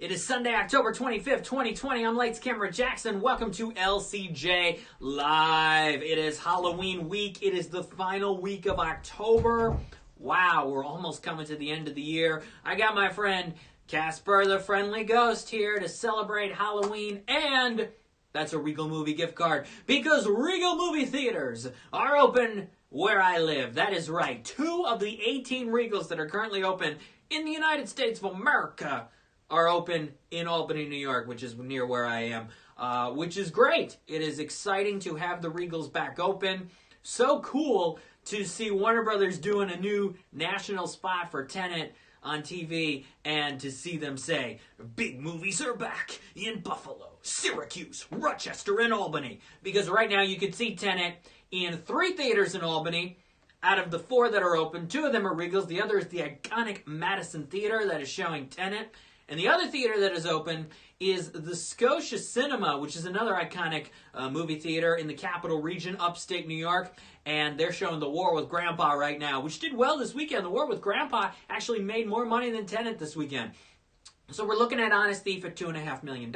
It is Sunday, October 25th, 2020. I'm Lights Camera Jackson. Welcome to LCJ Live. It is Halloween week. It is the final week of October. Wow, we're almost coming to the end of the year. I got my friend Casper the Friendly Ghost here to celebrate Halloween, and that's a Regal movie gift card because Regal movie theaters are open where I live. That is right. 2 of the 18 Regals that are currently open in the United States of America are open in Albany, New York, which is near where I am, which is great. It is exciting to have the Regals back open. So cool to see Warner Brothers doing a new national spot for Tenet on TV and to see them say, big movies are back in Buffalo, Syracuse, Rochester, and Albany. Because right now you can see Tenet in 3 theaters in Albany. Out of the 4 that are open, 2 of them are Regals. The other is the iconic Madison Theater that is showing Tenet. And the other theater that is open is the Scotia Cinema, which is another iconic movie theater in the Capital Region, upstate New York. And they're showing The War with Grandpa right now, which did well this weekend. The War with Grandpa actually made more money than Tenet this weekend. So we're looking at Honest Thief at $2.5 million.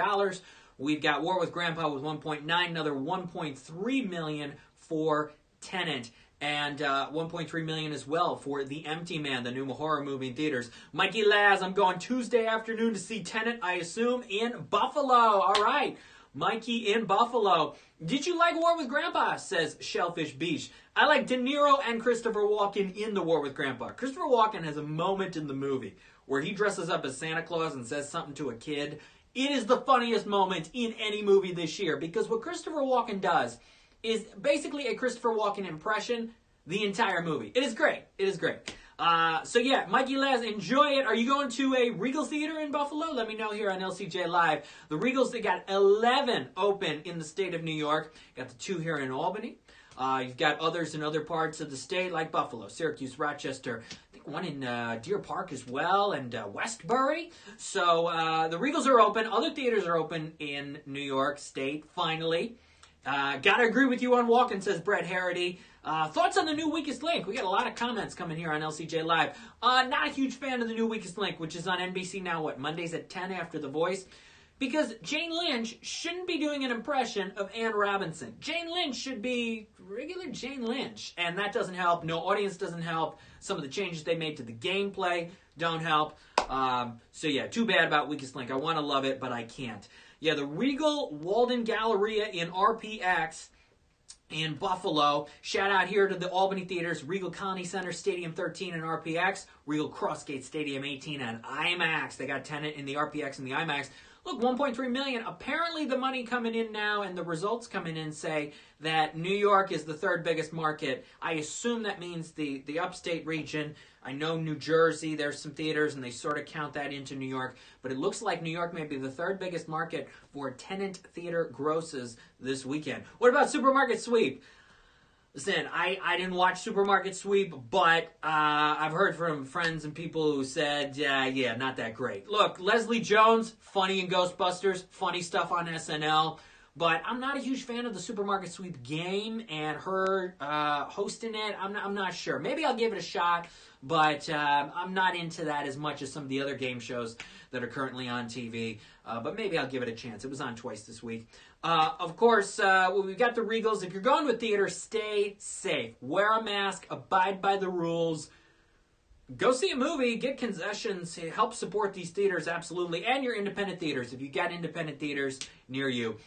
We've got War with Grandpa with 1.9, another 1.3 million for Tenet. And 1.3 million as well for The Empty Man, the new horror movie in theaters. Mikey Laz, I'm going Tuesday afternoon to see Tenet, I assume, in Buffalo. All right, Mikey in Buffalo. Did you like War with Grandpa, says Shellfish Beach. I like De Niro and Christopher Walken in The War with Grandpa. Christopher Walken has a moment in the movie where he dresses up as Santa Claus and says something to a kid. It is the funniest moment in any movie this year because what Christopher Walken does is basically a Christopher Walken impression the entire movie. It is great. It is great. So yeah, Mikey Laz, enjoy it. Are you going to a Regal theater in Buffalo? Let me know here on LCJ Live. The Regals, they got 11 open in the state of New York. Got the 2 here in Albany. You've got others in other parts of the state like Buffalo, Syracuse, Rochester. I think one in Deer Park as well, and Westbury. So the Regals are open. Other theaters are open in New York State, finally. Gotta agree with you on Walken, says Brett Harity. Thoughts on the new Weakest Link? We got a lot of comments coming here on LCJ Live. Not a huge fan of the new Weakest Link, which is on NBC now, Mondays at 10 after The Voice? Because Jane Lynch shouldn't be doing an impression of Anne Robinson. Jane Lynch should be regular Jane Lynch, and that doesn't help. No audience doesn't help. Some of the changes they made to the gameplay don't help. So yeah, too bad about Weakest Link. I want to love it, but I can't. Yeah, the Regal Walden Galleria in RPX in Buffalo. Shout out here to the Albany theaters, Regal Colony Center Stadium 13 and RPX, Regal Crossgate Stadium 18 and IMAX. They got Tenet in the RPX and the IMAX. Look, 1.3 million. Apparently the money coming in now and the results coming in say that New York is the 3rd biggest market. I assume that means the upstate region. I know New Jersey, there's some theaters, and they sort of count that into New York. But it looks like New York may be the 3rd biggest market for tenant theater grosses this weekend. What about Supermarket Sweep? Listen, I didn't watch Supermarket Sweep, but I've heard from friends and people who said, yeah, not that great. Look, Leslie Jones, funny in Ghostbusters, funny stuff on SNL, but I'm not a huge fan of the Supermarket Sweep game and her hosting it. I'm not sure. Maybe I'll give it a shot, but I'm not into that as much as some of the other game shows that are currently on TV. But maybe I'll give it a chance. It was on twice this week. Of course, we've got the Regals. If you're going to a theater, stay safe. Wear a mask. Abide by the rules. Go see a movie. Get concessions. Help support these theaters, absolutely. And your independent theaters, if you've got independent theaters near you.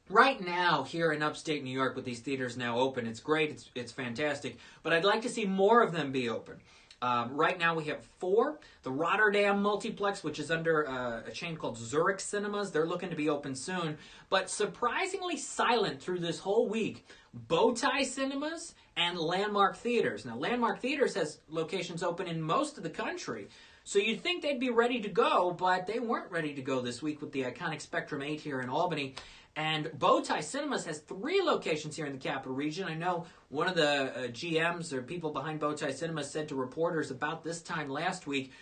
Right now, here in upstate New York, with these theaters now open, it's great. It's fantastic. But I'd like to see more of them be open. Right now we have 4. The Rotterdam Multiplex, which is under a chain called Zurich Cinemas. They're looking to be open soon. But surprisingly silent through this whole week. Bowtie Cinemas and Landmark Theaters. Now, Landmark Theaters has locations open in most of the country. So you'd think they'd be ready to go, but they weren't ready to go this week with the iconic Spectrum 8 here in Albany. And Bowtie Cinemas has 3 locations here in the Capital Region. I know one of the GMs or people behind Bowtie Cinemas said to reporters about this time last week,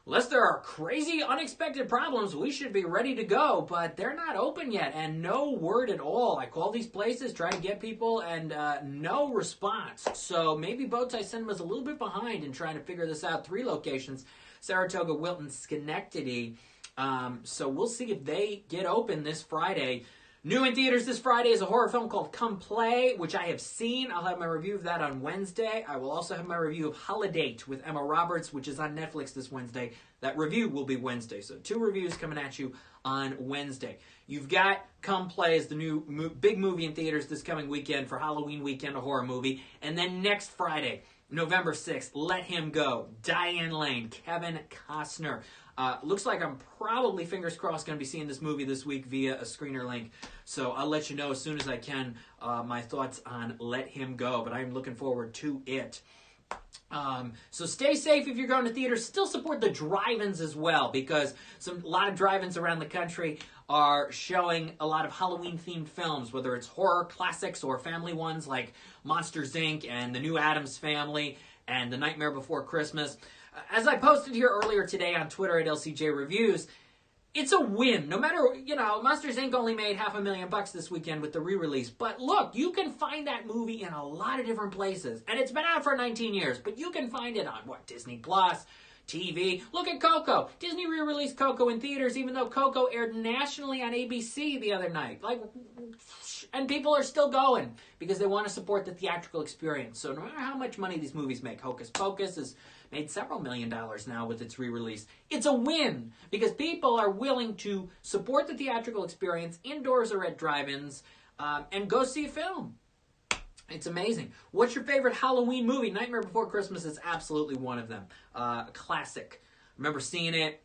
unless there are crazy, unexpected problems, we should be ready to go. But they're not open yet, and no word at all. I call these places, try to get people, and no response. So maybe Bowtie Cinema's a little bit behind in trying to figure this out. 3 locations, Saratoga, Wilton, Schenectady. So we'll see if they get open this Friday. New in theaters this Friday is a horror film called Come Play, which I have seen. I'll have my review of that on Wednesday. I will also have my review of Holiday with Emma Roberts, which is on Netflix this Wednesday. That review will be Wednesday. So 2 reviews coming at you on Wednesday. You've got Come Play as the new big movie in theaters this coming weekend for Halloween weekend, a horror movie. And then next Friday, November 6th, Let Him Go, Diane Lane, Kevin Costner. Looks like I'm probably, fingers crossed, going to be seeing this movie this week via a screener link. So I'll let you know as soon as I can my thoughts on Let Him Go. But I'm looking forward to it. So stay safe if you're going to theaters. Still support the drive-ins as well, because a lot of drive-ins around the country are showing a lot of Halloween-themed films, whether it's horror classics or family ones like Monsters, Inc. and The New Addams Family and The Nightmare Before Christmas. As I posted here earlier today on Twitter at LCJ Reviews, it's a win. No matter, Monsters, Inc. only made $500,000 this weekend with the re-release. But look, you can find that movie in a lot of different places. And it's been out for 19 years, but you can find it on, Disney Plus, TV. Look at Coco. Disney re-released Coco in theaters, even though Coco aired nationally on ABC the other night. And people are still going because they want to support the theatrical experience. So no matter how much money these movies make, Hocus Pocus has made several $1 million now with its re-release. It's a win because people are willing to support the theatrical experience indoors or at drive-ins and go see a film. It's amazing. What's your favorite Halloween movie? Nightmare Before Christmas is absolutely one of them. A classic. Remember seeing it.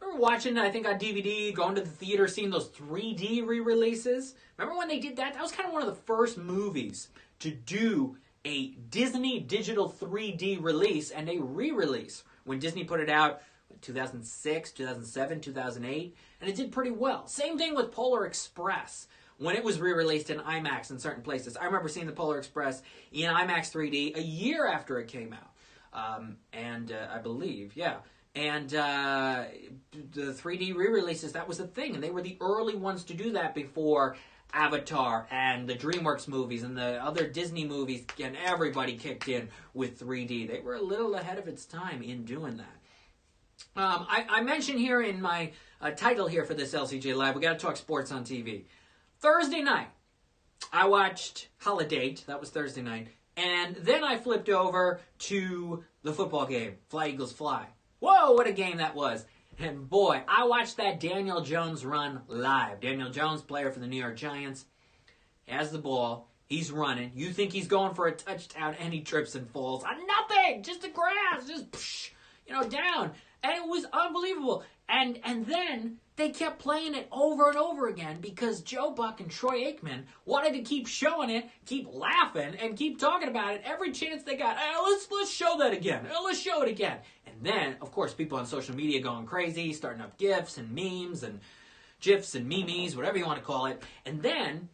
Remember watching it, I think, on DVD, going to the theater, seeing those 3D re-releases. Remember when they did that? That was kind of one of the first movies to do a Disney digital 3D release and a re-release. When Disney put it out in 2006, 2007, 2008, and it did pretty well. Same thing with Polar Express. When it was re-released in IMAX in certain places. I remember seeing the Polar Express in IMAX 3D a year after it came out. I believe, yeah. And the 3D re-releases, that was the thing. And they were the early ones to do that before Avatar and the DreamWorks movies and the other Disney movies. And everybody kicked in with 3D. They were a little ahead of its time in doing that. I mentioned here in my title here for this LCJ Live, we got to talk sports on TV. Thursday night, I watched Holiday. That was Thursday night. And then I flipped over to the football game, Fly Eagles Fly. Whoa, what a game that was. And boy, I watched that Daniel Jones run live. Daniel Jones, player for the New York Giants, has the ball. He's running. You think he's going for a touchdown, and he trips and falls on nothing. Just the grass. Just, down. And it was unbelievable. And then they kept playing it over and over again because Joe Buck and Troy Aikman wanted to keep showing it, keep laughing, and keep talking about it every chance they got. Let's show that again. Let's show it again. And then, of course, people on social media going crazy, starting up GIFs and memes and GIFs and memes, whatever you want to call it. And then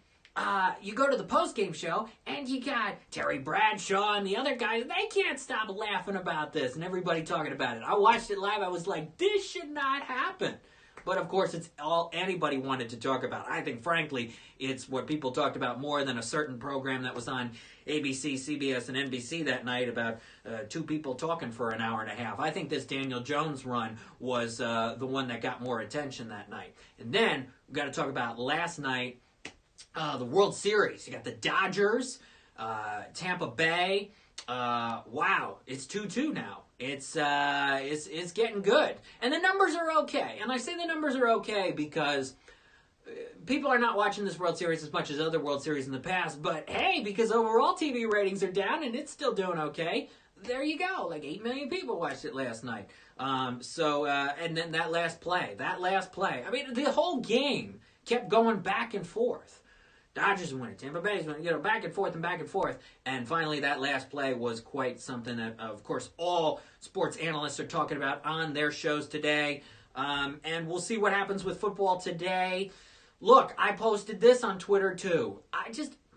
you go to the post-game show, and you got Terry Bradshaw and the other guys. They can't stop laughing about this, and everybody talking about it. I watched it live. I was like, this should not happen. But, of course, it's all anybody wanted to talk about. I think, frankly, it's what people talked about more than a certain program that was on ABC, CBS, and NBC that night about 2 people talking for an hour and a half. I think this Daniel Jones run was the one that got more attention that night. And then we've got to talk about last night, the World Series. You got the Dodgers, Tampa Bay. Wow, it's 2-2 now. It's getting good. And the numbers are okay. And I say the numbers are okay because people are not watching this World Series as much as other World Series in the past. But hey, because overall TV ratings are down and it's still doing okay, there you go. Like 8 million people watched it last night. And then that last play. I mean, the whole game kept going back and forth. Dodgers winning, Tampa Bay's winning, back and forth. And finally, that last play was quite something that, of course, all sports analysts are talking about on their shows today. And we'll see what happens with football today. Look, I posted this on Twitter, too.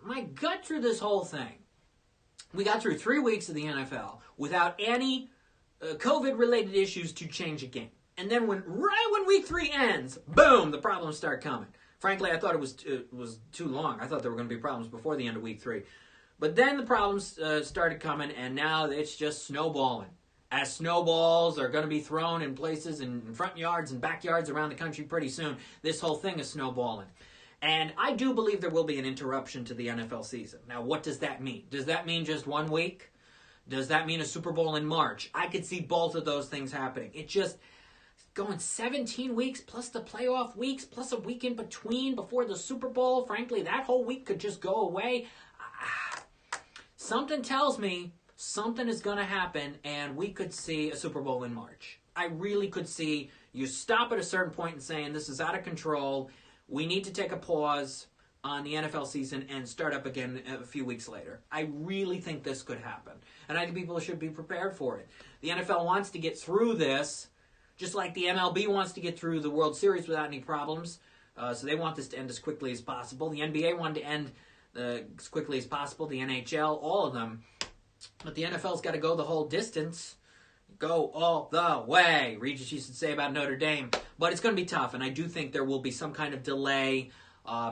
My gut through this whole thing. We got through 3 weeks of the NFL without any COVID-related issues to change a game. And then right when week 3 ends, boom, the problems start coming. Frankly, I thought it was too long. I thought there were going to be problems before the end of week 3. But then the problems started coming, and now it's just snowballing. as snowballs are going to be thrown in places in front yards and backyards around the country pretty soon. This whole thing is snowballing. And I do believe there will be an interruption to the NFL season. Now, what does that mean? Does that mean just 1 week? Does that mean a Super Bowl in March? I could see both of those things happening. It just going 17 weeks plus the playoff weeks plus a week in between before the Super Bowl. Frankly, that whole week could just go away. Something tells me something is going to happen and we could see a Super Bowl in March. I really could see you stop at a certain point and saying this is out of control. We need to take a pause on the NFL season and start up again a few weeks later. I really think this could happen. And I think people should be prepared for it. The NFL wants to get through this, just like the MLB wants to get through the World Series without any problems. So they want this to end as quickly as possible. The NBA wanted to end as quickly as possible. The NHL, all of them. But the NFL's got to go the whole distance. Go all the way. Regis used to say about Notre Dame. But it's going to be tough, and I do think there will be some kind of delay,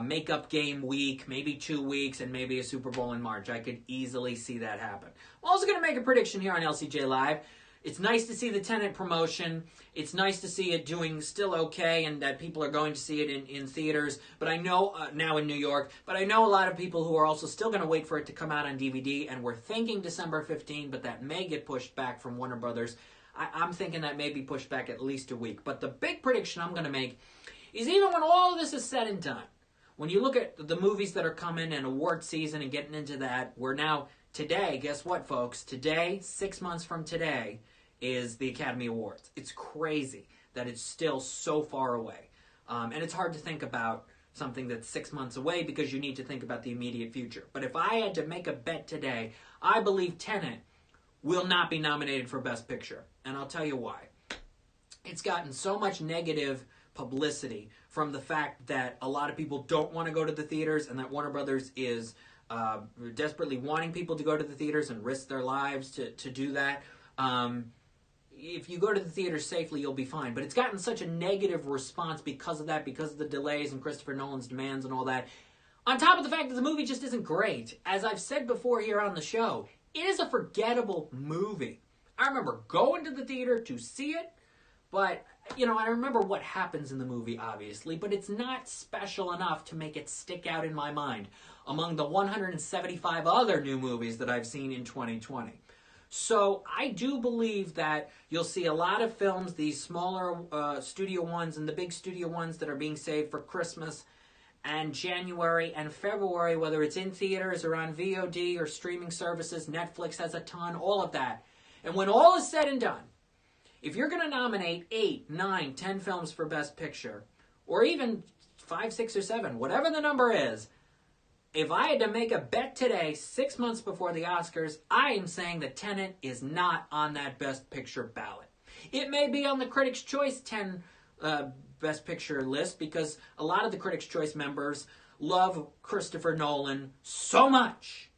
makeup game week, maybe 2 weeks, and maybe a Super Bowl in March. I could easily see that happen. I'm also going to make a prediction here on LCJ Live. It's nice to see the Tenet promotion. It's nice to see it doing still okay and that people are going to see it in theaters. But I know, now in New York, but I know a lot of people who are also still going to wait for it to come out on DVD, and we're thinking December 15, but that may get pushed back from Warner Brothers. I'm thinking that may be pushed back at least a week. But the big prediction I'm going to make is even when all of this is said and done, when you look at the movies that are coming and award season and getting into that, we're now, today, guess what, folks? Today, 6 months from today, is the Academy Awards. It's crazy that it's still so far away. And it's hard to think about something that's 6 months away because you need to think about the immediate future. But if I had to make a bet today, I believe Tenet will not be nominated for Best Picture. And I'll tell you why. It's gotten so much negative publicity from the fact that a lot of people don't want to go to the theaters and that Warner Brothers is desperately wanting people to go to the theaters and risk their lives to do that. If you go to the theater safely, you'll be fine. But it's gotten such a negative response because of that, because of the delays and Christopher Nolan's demands and all that. On top of the fact that the movie just isn't great. As I've said before here on the show, it is a forgettable movie. I remember going to the theater to see it, but, I remember what happens in the movie, obviously, but it's not special enough to make it stick out in my mind among the 175 other new movies that I've seen in 2020. So I do believe that you'll see a lot of films, these smaller studio ones and the big studio ones that are being saved for Christmas and January and February, whether it's in theaters or on VOD or streaming services. Netflix has a ton, all of that. And when all is said and done, if you're going to nominate 8, 9, 10 films for Best Picture, or even 5, 6, or 7, whatever the number is, if I had to make a bet today, 6 months before the Oscars, I am saying that Tenet is not on that Best Picture ballot. It may be on the Critics' Choice 10 Best Picture list because a lot of the Critics' Choice members love Christopher Nolan so much.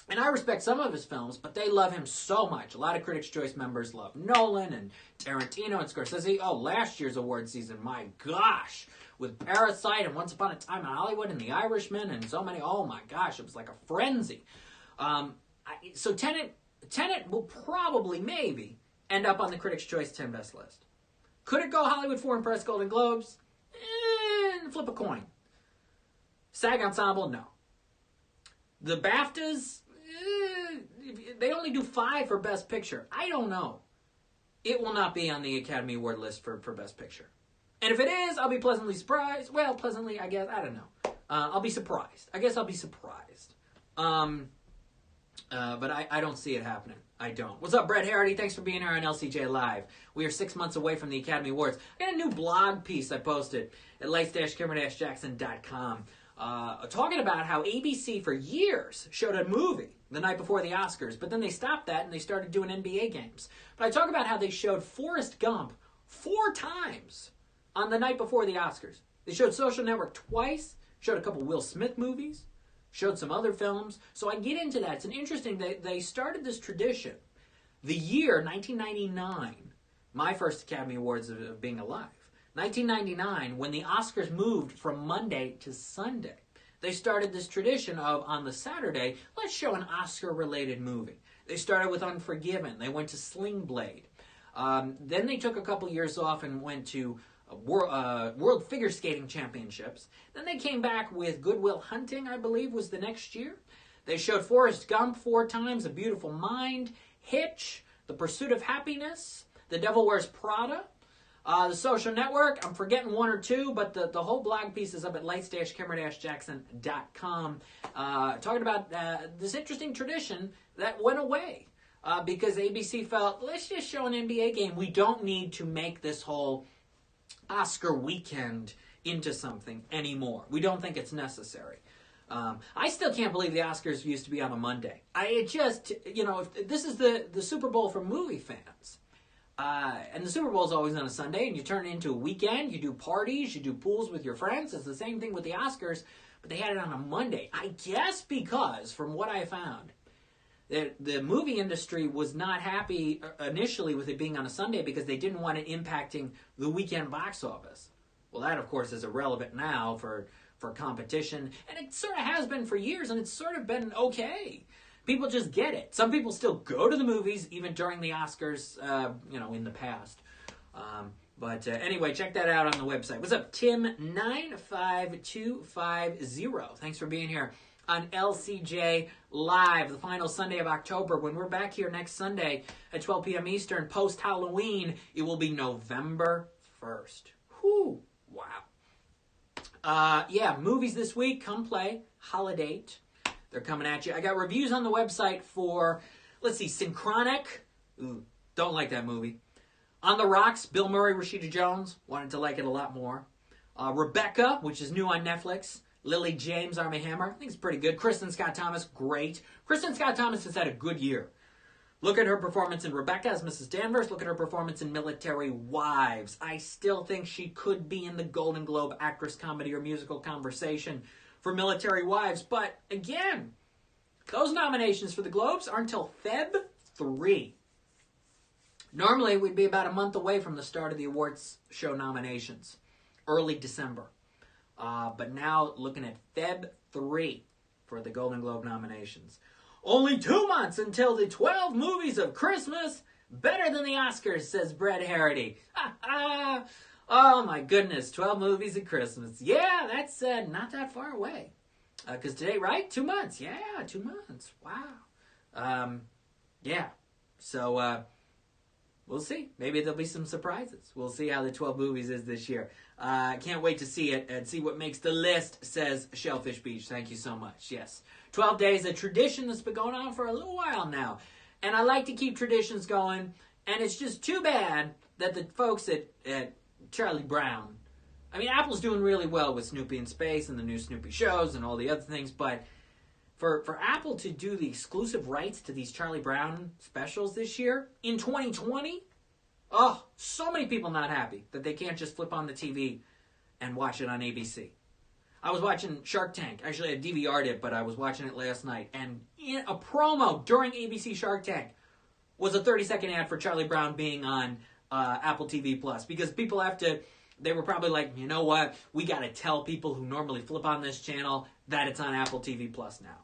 And I respect some of his films, but they love him so much. A lot of Critics' Choice members love Nolan and Tarantino and Scorsese. Oh, last year's award season, my gosh. With Parasite and Once Upon a Time in Hollywood and The Irishman and so many, oh my gosh, it was like a frenzy. So Tenet will probably, maybe, end up on the Critics' Choice 10 Best list. Could it go Hollywood Foreign Press Golden Globes? Flip a coin. SAG Ensemble, no. The BAFTAs, they only do 5 for Best Picture. I don't know. It will not be on the Academy Award list for Best Picture. And if it is, I'll be pleasantly surprised. Well, pleasantly, I guess. I don't know. I'll be surprised. I guess I'll be surprised. But I don't see it happening. I don't. What's up, Brett Harity? Thanks for being here on LCJ Live. We are 6 months away from the Academy Awards. I got a new blog piece I posted at lights-camera-jackson.com talking about how ABC for years showed a movie the night before the Oscars, but then they stopped that and they started doing NBA games. But I talk about how they showed Forrest Gump 4 times on the night before the Oscars. They showed Social Network twice, showed a couple Will Smith movies, showed some other films. So I get into that. It's an interesting, they started this tradition. The year 1999, my first Academy Awards of being alive. 1999, when the Oscars moved from Monday to Sunday, they started this tradition of, on the Saturday, let's show an Oscar-related movie. They started with Unforgiven. They went to Sling Blade. Then they took a couple years off and went to World Figure Skating Championships. Then they came back with Good Will Hunting, I believe, was the next year. They showed Forrest Gump 4 times, A Beautiful Mind, Hitch, The Pursuit of Happiness, The Devil Wears Prada, The Social Network. I'm forgetting 1 or 2, but the whole blog piece is up at lights-camera-jackson.com talking about this interesting tradition that went away because ABC felt, let's just show an NBA game. We don't need to make this whole Oscar weekend into something anymore. We don't think it's necessary. I still can't believe the Oscars used to be on a Monday. If this is the Super Bowl for movie fans. And the Super Bowl is always on a Sunday, and you turn it into a weekend. You do parties, you do pools with your friends. It's the same thing with the Oscars, but they had it on a Monday. I guess because, from what I found, the movie industry was not happy initially with it being on a Sunday because they didn't want it impacting the weekend box office. Well, that, of course, is irrelevant now for competition, and it sort of has been for years, and it's sort of been okay. People just get it. Some people still go to the movies, even during the Oscars, in the past. But anyway, check that out on the website. What's up, Tim95250? Thanks for being here on LCJ Live, the final Sunday of October. When we're back here next Sunday at 12 p.m. Eastern, post-Halloween, it will be November 1st. Whew, wow. Movies this week. Come play. Holiday. They're coming at you. I got reviews on the website for, Synchronic. Ooh, don't like that movie. On the Rocks, Bill Murray, Rashida Jones. Wanted to like it a lot more. Rebecca, which is new on Netflix. Lily James, Armie Hammer. I think it's pretty good. Kristen Scott Thomas, great. Kristen Scott Thomas has had a good year. Look at her performance in Rebecca as Mrs. Danvers. Look at her performance in Military Wives. I still think she could be in the Golden Globe Actress Comedy or Musical conversation for Military Wives. But again, those nominations for the Globes are until Feb 3. Normally, we'd be about a month away from the start of the awards show nominations. Early December. But now, looking at Feb 3 for the Golden Globe nominations. Only 2 months until the 12 movies of Christmas. Better than the Oscars, says Brett Harity. Oh my goodness, 12 movies of Christmas. Yeah, that's not that far away. Because today, right? 2 months. Yeah, 2 months. Wow. So, we'll see. Maybe there'll be some surprises. We'll see how the 12 movies is this year. Can't wait to see it and see what makes the list, says Shellfish Beach. Thank you so much. Yes. 12 days, a tradition that's been going on for a little while now. And I like to keep traditions going. And it's just too bad that the folks at Charlie Brown, Apple's doing really well with Snoopy in Space and the new Snoopy shows and all the other things, but for Apple to do the exclusive rights to these Charlie Brown specials this year, in 2020, so many people not happy that they can't just flip on the TV and watch it on ABC. I was watching Shark Tank. Actually, I DVR'd it, but I was watching it last night. And in a promo during ABC Shark Tank was a 30-second ad for Charlie Brown being on Apple TV Plus. Because people they were probably like, you know what? We got to tell people who normally flip on this channel that it's on Apple TV Plus now.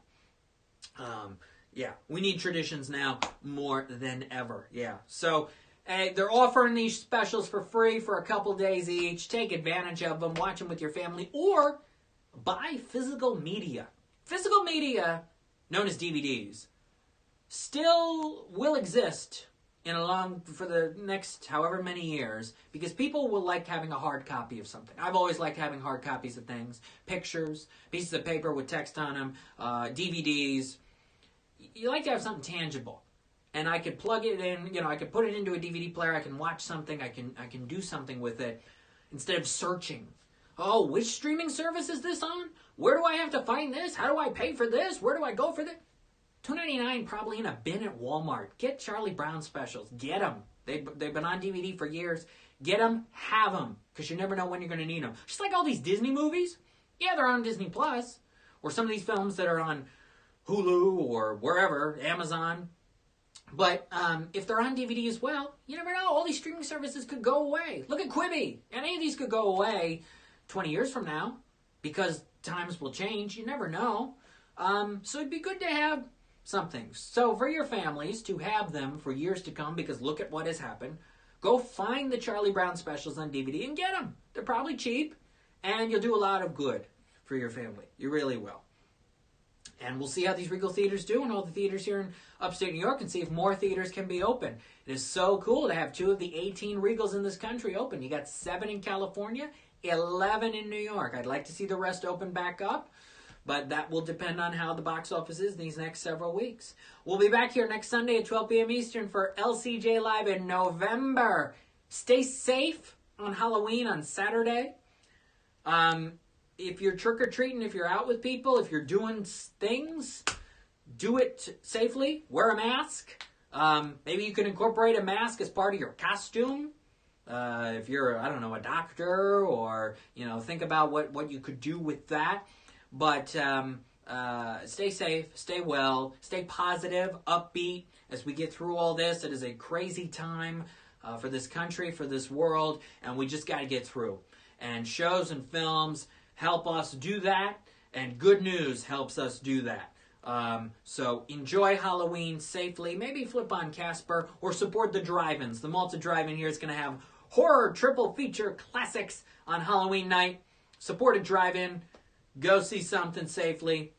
We need traditions now more than ever. Yeah. So, they're offering these specials for free for a couple days each. Take advantage of them. Watch them with your family. Or buy physical media. Physical media, known as DVDs, still will exist for the next however many years because people will like having a hard copy of something. I've always liked having hard copies of things. Pictures, pieces of paper with text on them, DVDs. You like to have something tangible. And I could plug it in, I could put it into a DVD player, I can watch something, I can do something with it instead of searching. Oh, which streaming service is this on? Where do I have to find this? How do I pay for this? Where do I go for this? $2.99 probably in a bin at Walmart. Get Charlie Brown specials. Get them. They've been on DVD for years. Get them, have them, because you never know when you're going to need them. Just like all these Disney movies. Yeah, they're on Disney Plus, or some of these films that are on Hulu or wherever, Amazon. But if they're on DVD as well, you never know. All these streaming services could go away. Look at Quibi. Any of these could go away 20 years from now because times will change. You never know. So it'd be good to have something. So for your families to have them for years to come, because look at what has happened, go find the Charlie Brown specials on DVD and get them. They're probably cheap, and you'll do a lot of good for your family. You really will. And we'll see how these Regal theaters do and all the theaters here in upstate New York and see if more theaters can be open. It is so cool to have 2 of the 18 Regals in this country open. You got 7 in California, 11 in New York. I'd like to see the rest open back up, but that will depend on how the box office is these next several weeks. We'll be back here next Sunday at 12 p.m. Eastern for LCJ Live in November. Stay safe on Halloween on Saturday. If you're trick-or-treating, if you're out with people, if you're doing things, do it safely. Wear a mask. Maybe you can incorporate a mask as part of your costume. If you're, I don't know, a doctor, or, think about what you could do with that. But stay safe, stay well, stay positive, upbeat as we get through all this. It is a crazy time for this country, for this world, and we just got to get through. And shows and films help us do that, and good news helps us do that. So enjoy Halloween safely. Maybe flip on Casper or support the drive-ins. The Malta Drive-In here is going to have horror triple feature classics on Halloween night. Support a drive-in. Go see something safely.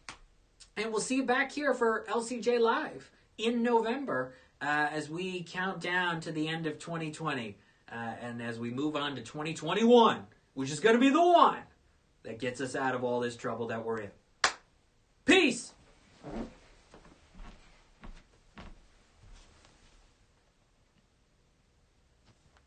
And we'll see you back here for LCJ Live in November as we count down to the end of 2020 and as we move on to 2021, which is going to be the one that gets us out of all this trouble that we're in. Peace!